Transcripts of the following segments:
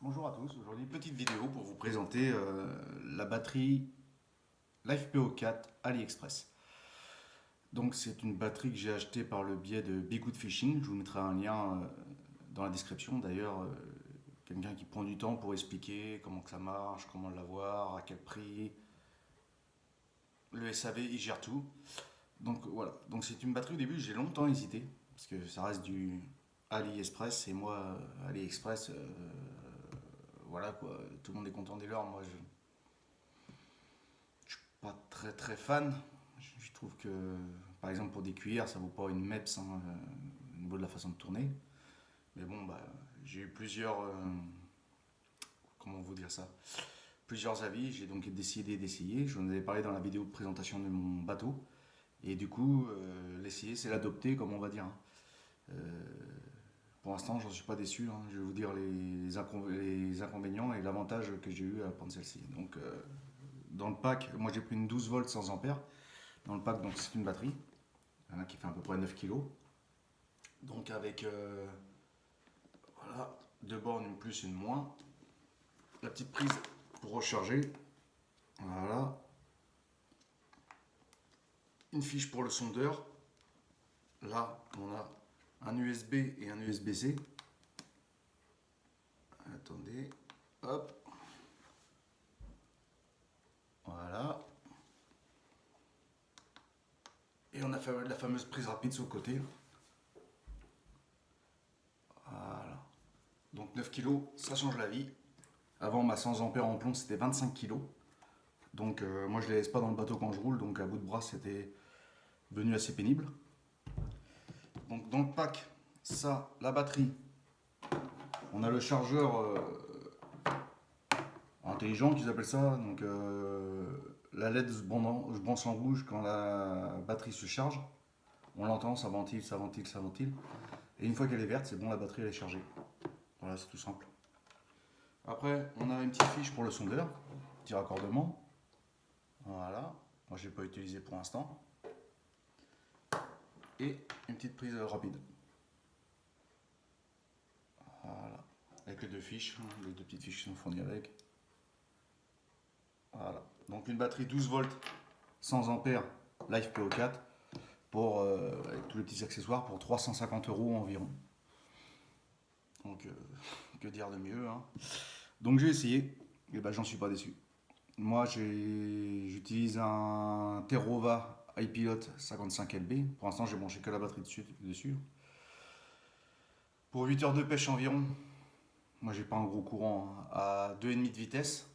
Bonjour à tous, aujourd'hui petite vidéo pour vous présenter la batterie LifePO4 AliExpress. Donc c'est une batterie que j'ai achetée par le biais de Be Good Fishing, je vous mettrai un lien dans la description. D'ailleurs, quelqu'un qui prend du temps pour expliquer comment que ça marche, comment l'avoir, à quel prix, le SAV il gère tout. Donc voilà, donc c'est une batterie au début j'ai longtemps hésité, parce que ça reste du AliExpress et moi AliExpress voilà quoi, tout le monde est content des leurs, moi je suis pas très très fan. Je trouve que, par exemple, pour des cuillères, ça vaut pas une MEPS hein, au niveau de la façon de tourner. Mais bon, bah, j'ai eu plusieurs, comment vous dire ça, plusieurs avis. J'ai donc décidé d'essayer. Je vous en avais parlé dans la vidéo de présentation de mon bateau. Et du coup, l'essayer, c'est l'adopter, comme on va dire, hein. Euh, pour l'instant, j'en suis pas déçu, hein. Je vais vous dire les inconvénients et l'avantage que j'ai eu à prendre celle-ci. Donc, dans le pack, moi j'ai pris une 12 volts sans ampères. Dans le pack, donc c'est une batterie qui fait à peu près 9 kilos. Donc avec voilà, deux bornes, une plus, une moins. La petite prise pour recharger. Voilà. Une fiche pour le sondeur. Là, on a un USB et un USB-C. Attendez. Hop. Voilà. Et on a fait la fameuse prise rapide sur le côté. Voilà. Donc 9 kilos, ça change la vie. Avant, ma 100 ampères en plomb, c'était 25 kilos. Donc moi, je ne les laisse pas dans le bateau quand je roule. Donc à bout de bras, c'était devenu assez pénible. Donc dans le pack, ça, la batterie. On a le chargeur intelligent qu'ils appellent ça. Donc la LED se branche en rouge quand la batterie se charge. On l'entend, ça ventile, ça ventile, ça ventile. Et une fois qu'elle est verte, c'est bon, la batterie elle est chargée. Voilà, c'est tout simple. Après, on a une petite fiche pour le sondeur, petit raccordement. Voilà. Moi, je ne l'ai pas utilisé pour l'instant. Et une petite prise rapide. Voilà. Avec les deux fiches, hein, les deux petites fiches qui sont fournies avec. Voilà. Donc une batterie 12 volts, 100 ampères, LifePO4 pour, avec tous les petits accessoires pour 350 € environ. Donc que dire de mieux hein. Donc j'ai essayé, et ben j'en suis pas déçu. Moi j'utilise un Terrova iPilot 55LB. Pour l'instant j'ai branché que la batterie dessus. Pour 8 heures de pêche environ, moi j'ai pas un gros courant hein, à 2,5 de vitesse.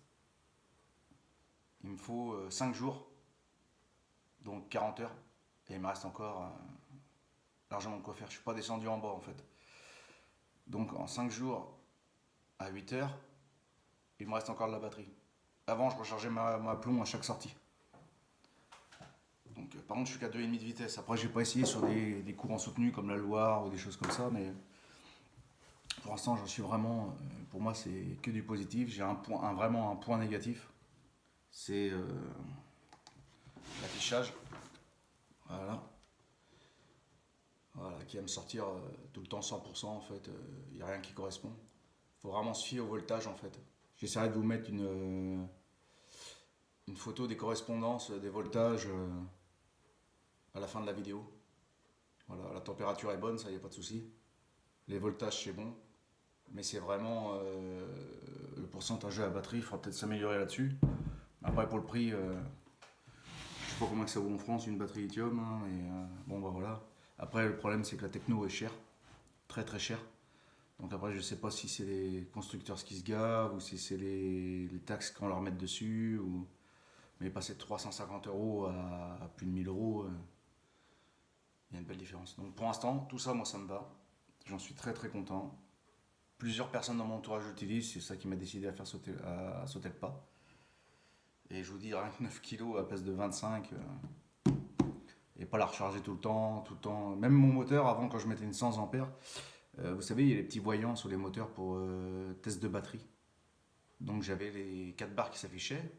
Il me faut 5 jours, donc 40 heures. Et il me reste encore largement de quoi faire. Je suis pas descendu en bas en fait. Donc en 5 jours à 8 heures, il me reste encore de la batterie. Avant, je rechargeais ma plomb à chaque sortie. Donc par contre, je suis qu'à 2,5 de vitesse. Après, j'ai pas essayé sur des courants soutenus comme la Loire ou des choses comme ça, mais pour l'instant, j'en suis vraiment. Pour moi, c'est que du positif. J'ai vraiment un point négatif. C'est l'affichage. Voilà. Voilà, qui va me sortir tout le temps 100% en fait. Il n'y a rien qui correspond. Il faut vraiment se fier au voltage en fait. J'essaierai de vous mettre une photo des correspondances des voltages à la fin de la vidéo. Voilà, la température est bonne, ça y a pas de souci. Les voltages c'est bon, mais c'est vraiment le pourcentage de la batterie, il faudra peut-être s'améliorer là-dessus. Après pour le prix, je sais pas combien que ça vaut en France une batterie lithium, hein, mais bon bah voilà. Après le problème c'est que la techno est chère, très très chère. Donc après je sais pas si c'est les constructeurs qui se gavent ou si c'est les taxes qu'on leur met dessus. Mais passer de 350 € à plus de 1 000 €, il y a une belle différence. Donc pour l'instant, tout ça, moi, ça me va. J'en suis très très content. Plusieurs personnes dans mon entourage l'utilisent, c'est ça qui m'a décidé à sauter le pas. Et je vous dis, rien que 9 kilos à place de 25, et pas la recharger tout le temps, tout le temps. Même mon moteur, avant, quand je mettais une 100 ampères, vous savez, il y a les petits voyants sur les moteurs pour test de batterie. Donc j'avais les 4 barres qui s'affichaient,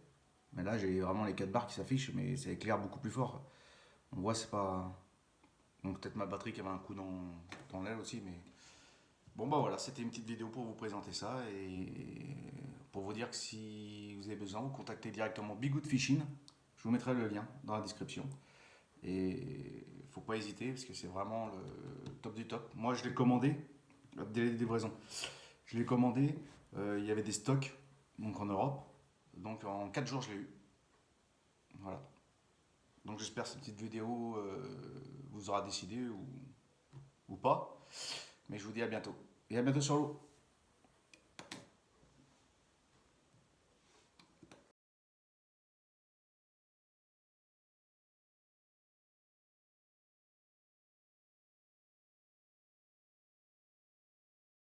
mais là j'ai vraiment les 4 barres qui s'affichent, mais ça éclaire beaucoup plus fort. On voit, c'est pas. Donc peut-être ma batterie qui avait un coup dans l'aile aussi, mais Bon bah voilà, c'était une petite vidéo pour vous présenter ça et pour vous dire que si vous avez besoin, vous contactez directement Bigood Fishing. Je vous mettrai le lien dans la description. Et faut pas hésiter parce que c'est vraiment le top du top. Moi je l'ai commandé, le délai de livraison. Je l'ai commandé, il y avait des stocks donc en Europe. Donc en 4 jours je l'ai eu. Voilà. Donc j'espère que cette petite vidéo vous aura décidé ou pas. Mais je vous dis à bientôt. Et à bientôt sur l'eau.